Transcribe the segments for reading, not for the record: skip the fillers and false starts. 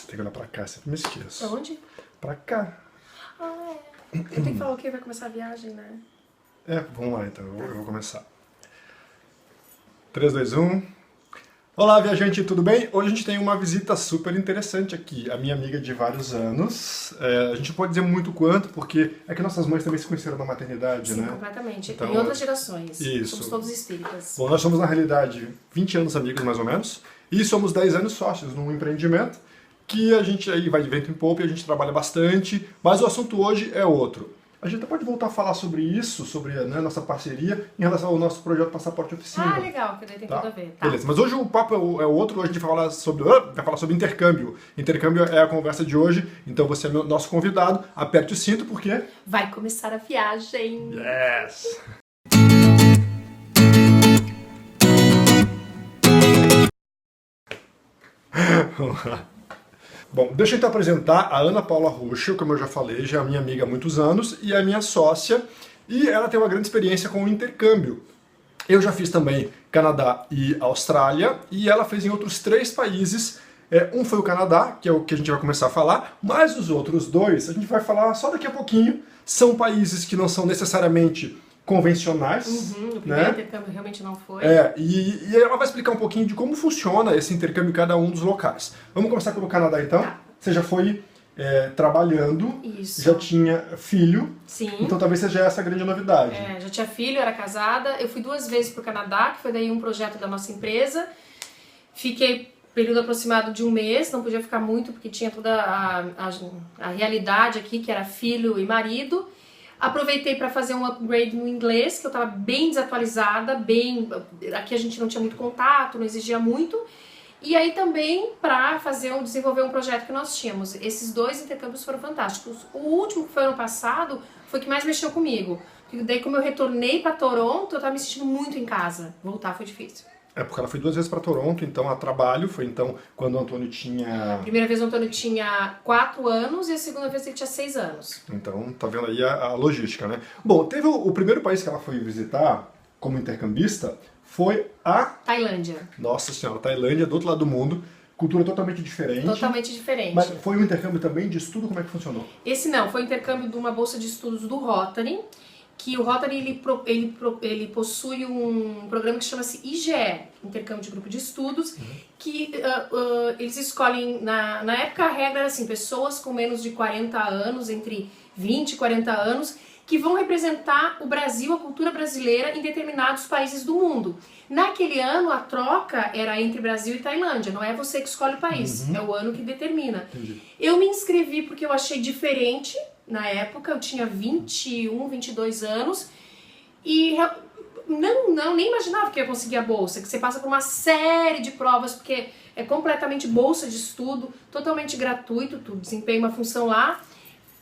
Tem que olhar pra cá, sempre me esqueço. Pra onde? Pra cá. Ah, é. Eu tenho que falar o que vai começar a viagem, né? Vamos lá então, eu vou começar. 3, 2, 1. Olá, viajante, tudo bem? Hoje a gente tem uma visita super interessante aqui. A minha amiga de vários anos. A gente não pode dizer muito quanto, porque é que nossas mães também se conheceram na maternidade, Sim, né? completamente. Então, em outras gerações. isso. Somos todos espíritas. Bom, nós somos na realidade 20 anos amigos mais ou menos, e somos 10 anos sócios num empreendimento que a gente aí vai de vento em popa e a gente trabalha bastante, mas o assunto hoje é outro. A gente pode voltar a falar sobre isso, sobre nossa parceria, em relação ao nosso projeto Passaporte Oficina. Ah, legal, que daí tem tudo a ver. Tá. Beleza, mas hoje o papo é outro, hoje a gente vai falar sobre intercâmbio. Intercâmbio é a conversa de hoje, então você é nosso convidado, aperte o cinto porque... Vai começar a viagem! Yes! Vamos lá. Bom, deixa eu então apresentar a Ana Paula Rocha, como eu já falei, já é minha amiga há muitos anos e é minha sócia, e ela tem uma grande experiência com o intercâmbio. Eu já fiz também Canadá e Austrália, e ela fez em outros 3 países. Um foi o Canadá, que é o que a gente vai começar a falar, mas os outros 2 a gente vai falar só daqui a pouquinho. São países que não são necessariamente convencionais. O primeiro intercâmbio realmente não foi. E ela vai explicar um pouquinho de como funciona esse intercâmbio em cada um dos locais. Vamos começar pelo Canadá então? Tá. Você já foi trabalhando, Isso. já tinha filho, Sim. então talvez seja essa a grande novidade. Já tinha filho, era casada. Eu fui 2 vezes pro Canadá, que foi daí um projeto da nossa empresa. Fiquei período aproximado de 1 mês, não podia ficar muito porque tinha toda a realidade aqui, que era filho e marido. Aproveitei para fazer um upgrade no inglês, que eu estava bem desatualizada, aqui a gente não tinha muito contato, não exigia muito. E aí também para desenvolver um projeto que nós tínhamos. Esses 2 intercâmbios foram fantásticos. O último, que foi ano passado, foi o que mais mexeu comigo. Porque daí, como eu retornei para Toronto, eu estava me sentindo muito em casa. Voltar foi difícil. Porque ela foi 2 vezes para Toronto, então a trabalho, foi então quando o Antônio tinha... A primeira vez o Antônio tinha 4 anos e a segunda vez ele tinha 6 anos. Então, tá vendo aí a logística, né? Bom, teve o primeiro país que ela foi visitar como intercambista foi a... Tailândia. Nossa Senhora, Tailândia, do outro lado do mundo, cultura totalmente diferente. Totalmente diferente. Mas foi um intercâmbio também de estudo, como é que funcionou? Esse não, foi um intercâmbio de uma bolsa de estudos do Rotary, que o Rotary ele possui um programa que chama-se IGE, Intercâmbio de Grupo de Estudos, que eles escolhem, na época a regra era assim, pessoas com menos de 40 anos, entre 20 e 40 anos, que vão representar o Brasil, a cultura brasileira em determinados países do mundo. Naquele ano a troca era entre Brasil e Tailândia, não é você que escolhe o país, é o ano que determina. Entendi. Eu me inscrevi porque eu achei diferente. Na época, eu tinha 21, 22 anos e nem imaginava que eu ia conseguir a bolsa, que você passa por uma série de provas, porque é completamente bolsa de estudo, totalmente gratuito, tu desempenha uma função lá.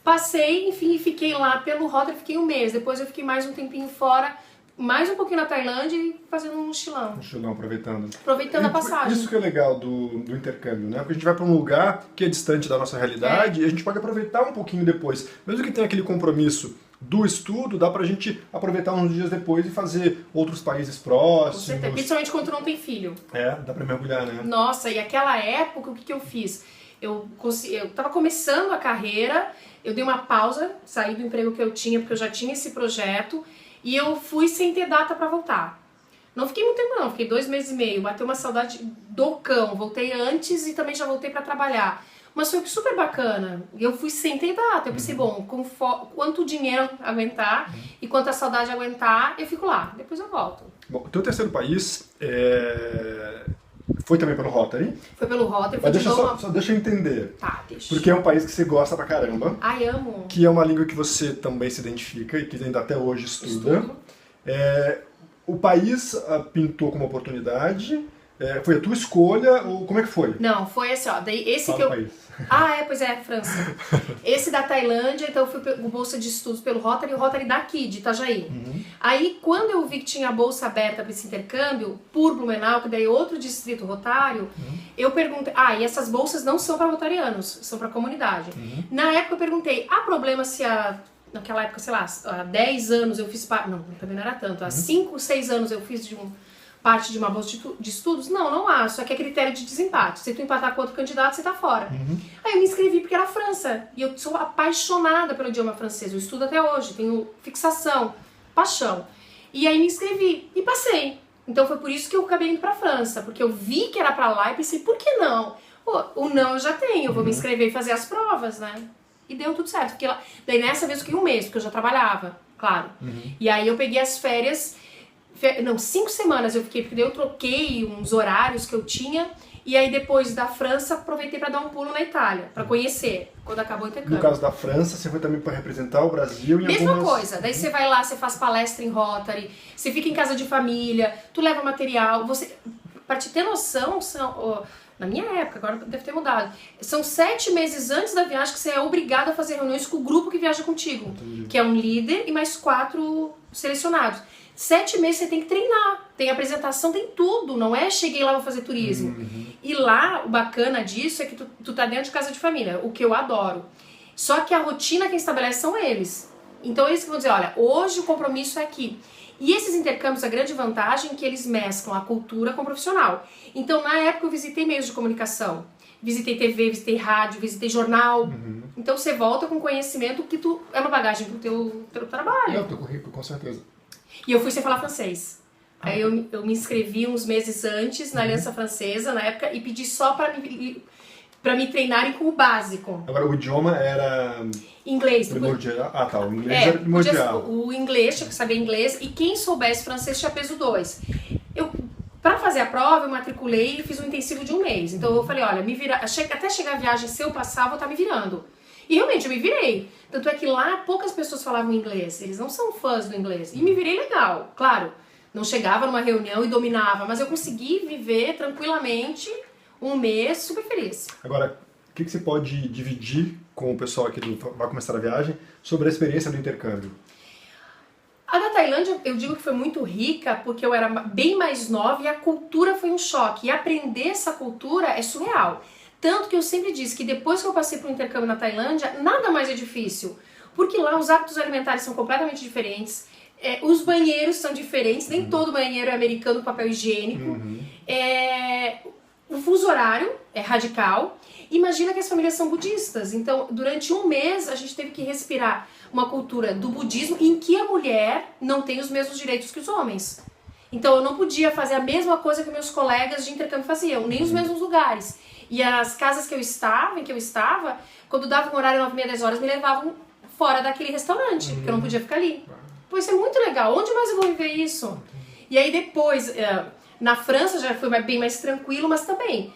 Passei, enfim, fiquei lá pelo Rotary, fiquei 1 mês, depois eu fiquei mais um tempinho fora, mais um pouquinho na Tailândia e fazendo um mochilão. Mochilão, aproveitando. Aproveitando a passagem. Isso que é legal do intercâmbio, né? Porque a gente vai para um lugar que é distante da nossa realidade e a gente pode aproveitar um pouquinho depois. Mesmo que tenha aquele compromisso do estudo, dá pra gente aproveitar uns dias depois e fazer outros países próximos. Principalmente quando tu não tem filho. Dá pra mergulhar, né? Nossa, e aquela época, o que eu fiz? Eu tava começando a carreira, eu dei uma pausa, saí do emprego que eu tinha, porque eu já tinha esse projeto, e eu fui sem ter data pra voltar. Não fiquei muito tempo não, fiquei 2 meses e meio, bateu uma saudade do cão, voltei antes e também já voltei pra trabalhar. Mas foi super bacana, eu fui sem ter data, eu pensei, bom, quanto o dinheiro aguentar e quanto a saudade aguentar, eu fico lá, depois eu volto. Bom, o teu terceiro país foi também pelo Rotary. Foi pelo Rotary, Mas só deixa eu entender. Tá, deixa. Porque é um país que você gosta pra caramba. Ai, amo. Que é uma língua que você também se identifica e que ainda até hoje estuda. O país pintou como oportunidade. Foi a tua escolha ou como é que foi? Não, foi assim, ó. Daí esse Fala que eu. país. Pois é, França. Esse da Tailândia, então eu fui com bolsa de estudos pelo Rotary e o Rotary daqui, de Itajaí. Aí, quando eu vi que tinha a bolsa aberta para esse intercâmbio, por Blumenau, que daí é outro distrito rotário, eu perguntei, e essas bolsas não são para rotarianos, são para comunidade. Na época eu perguntei, há problema se naquela época, sei lá, há 10 anos eu fiz parte, não, também não era tanto, há 5, 6 anos eu fiz de um parte de uma bolsa de estudos? Não, não há, só que é critério de desempate. Se tu empatar com outro candidato, você tá fora. Aí eu me inscrevi porque era França, e eu sou apaixonada pelo idioma francês, eu estudo até hoje, tenho fixação, paixão. E aí me inscrevi e passei. Então foi por isso que eu acabei indo pra França, porque eu vi que era pra lá e pensei, por que não? Pô, o não eu já tenho, eu vou me inscrever e fazer as provas, né? E deu tudo certo. Porque daí nessa vez eu fiquei um mês, porque eu já trabalhava, claro. E aí eu peguei as férias, não, 5 semanas eu fiquei, porque daí eu troquei uns horários que eu tinha. E aí depois da França, aproveitei para dar um pulo na Itália, para conhecer, quando acabou o intercâmbio. No caso da França, você foi também para representar o Brasil em Mesma algumas... coisa, daí você vai lá, você faz palestra em Rotary, você fica em casa de família, tu leva material, você... Pra te ter noção, na minha época, agora deve ter mudado, são 7 meses antes da viagem que você é obrigado a fazer reuniões com o grupo que viaja contigo, que é um líder e mais 4 selecionados. 7 meses você tem que treinar, tem apresentação, tem tudo, não é cheguei lá vou fazer turismo. E lá, o bacana disso é que tu tá dentro de casa de família, o que eu adoro. Só que a rotina quem estabelece são eles. Então eles que vão dizer, olha, hoje o compromisso é aqui. E esses intercâmbios, a grande vantagem é que eles mesclam a cultura com o profissional. Então na época eu visitei meios de comunicação, visitei TV, visitei rádio, visitei jornal. Então você volta com conhecimento que tu é uma bagagem pro teu trabalho. É o teu currículo, com certeza. E eu fui sem falar francês. Aí eu me inscrevi uns meses antes na Aliança Francesa, na época, e pedi só pra me treinarem com o básico. Agora, o idioma era... Inglês. Primordial. Ah, tá. O inglês era primordial. O inglês, tinha que saber inglês, e quem soubesse francês tinha peso 2. Pra fazer a prova, eu matriculei e fiz um intensivo de 1 mês. Então eu falei, olha, até chegar a viagem, se eu passar, eu vou estar me virando. E realmente, eu me virei. Tanto é que lá poucas pessoas falavam inglês. Eles não são fãs do inglês. E me virei legal, claro. Não chegava numa reunião e dominava, mas eu consegui viver tranquilamente 1 mês super feliz. Agora, o que você pode dividir com o pessoal aqui do Vai Começar a Viagem sobre a experiência do intercâmbio? A da Tailândia, eu digo que foi muito rica porque eu era bem mais nova e a cultura foi um choque. E aprender essa cultura é surreal. Tanto que eu sempre disse que depois que eu passei por um intercâmbio na Tailândia, nada mais é difícil. Porque lá os hábitos alimentares são completamente diferentes, os banheiros são diferentes, nem todo banheiro é americano com papel higiênico, o fuso horário é radical. Imagina que as famílias são budistas, então durante 1 mês a gente teve que respirar uma cultura do budismo em que a mulher não tem os mesmos direitos que os homens. Então eu não podia fazer a mesma coisa que meus colegas de intercâmbio faziam, nem os mesmos lugares. E as casas em que eu estava, quando dava um horário 9h30, 10 horas, me levavam fora daquele restaurante, porque eu não podia ficar ali. Pô, isso é muito legal, onde mais eu vou viver isso? E aí depois, na França já foi bem mais tranquilo, mas também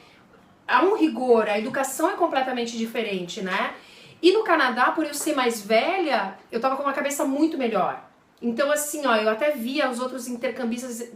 há um rigor, a educação é completamente diferente, né? E no Canadá, por eu ser mais velha, eu tava com uma cabeça muito melhor. Então assim, ó, eu até via os outros intercambistas,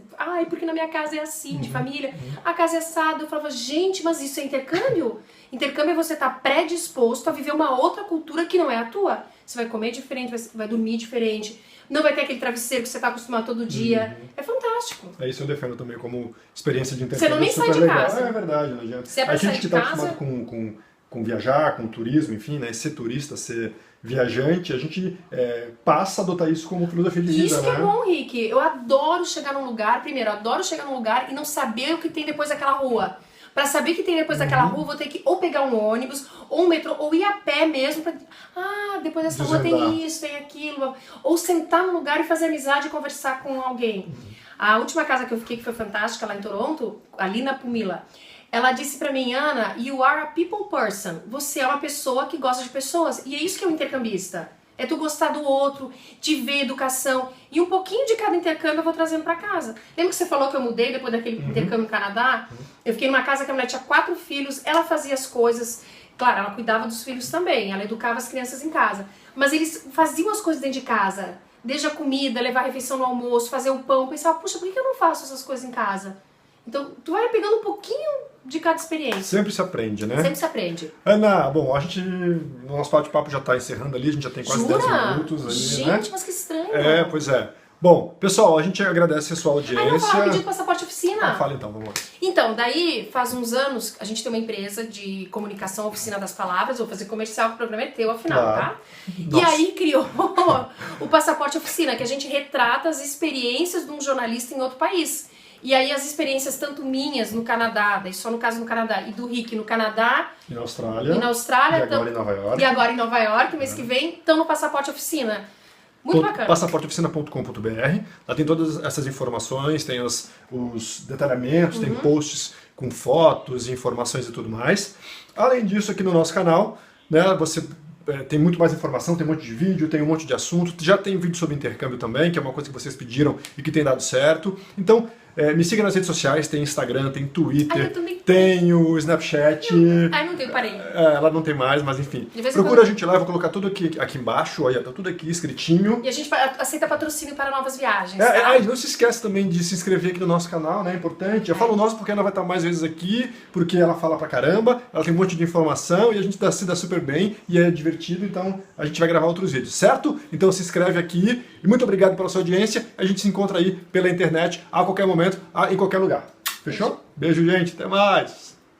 porque na minha casa é assim, de família, a casa é assada. Eu falava, gente, mas isso é intercâmbio? Intercâmbio é você estar predisposto a viver uma outra cultura que não é a tua. Você vai comer diferente, vai dormir diferente, não vai ter aquele travesseiro que você está acostumado todo dia. É fantástico. É isso eu defendo também como experiência de intercâmbio. Você não nem sai de legal. casa. É verdade, não adianta. Se é pra a gente sair que de está casa... acostumado com viajar, com turismo, enfim, né, ser turista, ser viajante, a gente passa a adotar isso como filosofia de vida, Isso que né? é bom, Rick. Eu adoro chegar num lugar, primeiro, eu adoro chegar num lugar e não saber o que tem depois daquela rua. Pra saber o que tem depois daquela rua, vou ter que ou pegar um ônibus, ou um metrô, ou ir a pé mesmo pra... depois dessa rua tem isso, tem aquilo. Ou sentar num lugar e fazer amizade e conversar com alguém. A última casa que eu fiquei, que foi fantástica, lá em Toronto, ali na Pumila, ela disse pra mim, Ana, you are a people person. Você é uma pessoa que gosta de pessoas. E é isso que é um intercambista. É tu gostar do outro, de ver educação. E um pouquinho de cada intercâmbio eu vou trazendo pra casa. Lembra que você falou que eu mudei depois daquele intercâmbio no Canadá? Eu fiquei numa casa que a mulher tinha 4 filhos, ela fazia as coisas. Claro, ela cuidava dos filhos também, ela educava as crianças em casa. Mas eles faziam as coisas dentro de casa. Desde a comida, levar a refeição no almoço, fazer o pão. Eu pensava, puxa, por que eu não faço essas coisas em casa? Então, tu vai pegando um pouquinho de cada experiência. Sempre se aprende, né? Sempre se aprende. Ana, bom, o nosso bate-papo já está encerrando ali, a gente já tem quase 10 minutos ali, gente, né? Mas que estranho. Pois é. Bom, pessoal, a gente agradece a sua audiência. Vou falar pedido de passaporte oficina. Fala então, vamos lá. Então, daí, faz uns anos, a gente tem uma empresa de comunicação, Oficina das Palavras, vou fazer comercial, o programa é teu, afinal, tá? Nossa. E aí criou o Passaporte Oficina, que a gente retrata as experiências de um jornalista em outro país. E aí as experiências tanto minhas no Canadá, daí só no caso no Canadá, e do Rick no Canadá, E na Austrália. e na Austrália, E agora em Nova York. e agora em Nova York, mês que vem, estão no Passaporte Oficina. Muito bacana. Passaporteoficina.com.br. Lá tem todas essas informações, tem os detalhamentos, tem posts com fotos, informações e tudo mais. Além disso, aqui no nosso canal, né, você tem muito mais informação, tem um monte de vídeo, tem um monte de assunto. Já tem vídeo sobre intercâmbio também, que é uma coisa que vocês pediram e que tem dado certo. Então, me siga nas redes sociais, tem Instagram, tem Twitter, tem o Snapchat. Não tem, parei. Ela não tem mais, mas enfim. Procura a gente lá, eu vou colocar tudo aqui embaixo, olha, tá tudo aqui escritinho. E a gente aceita patrocínio para novas viagens, Não se esquece também de se inscrever aqui no nosso canal, né? É importante. Eu falo nosso porque ela vai estar mais vezes aqui, porque ela fala pra caramba, ela tem um monte de informação e a gente se dá super bem e é divertido, então a gente vai gravar outros vídeos, certo? Então se inscreve aqui e muito obrigado pela sua audiência. A gente se encontra aí pela internet a qualquer momento, em qualquer lugar. Fechou? Beijo, gente. Até mais.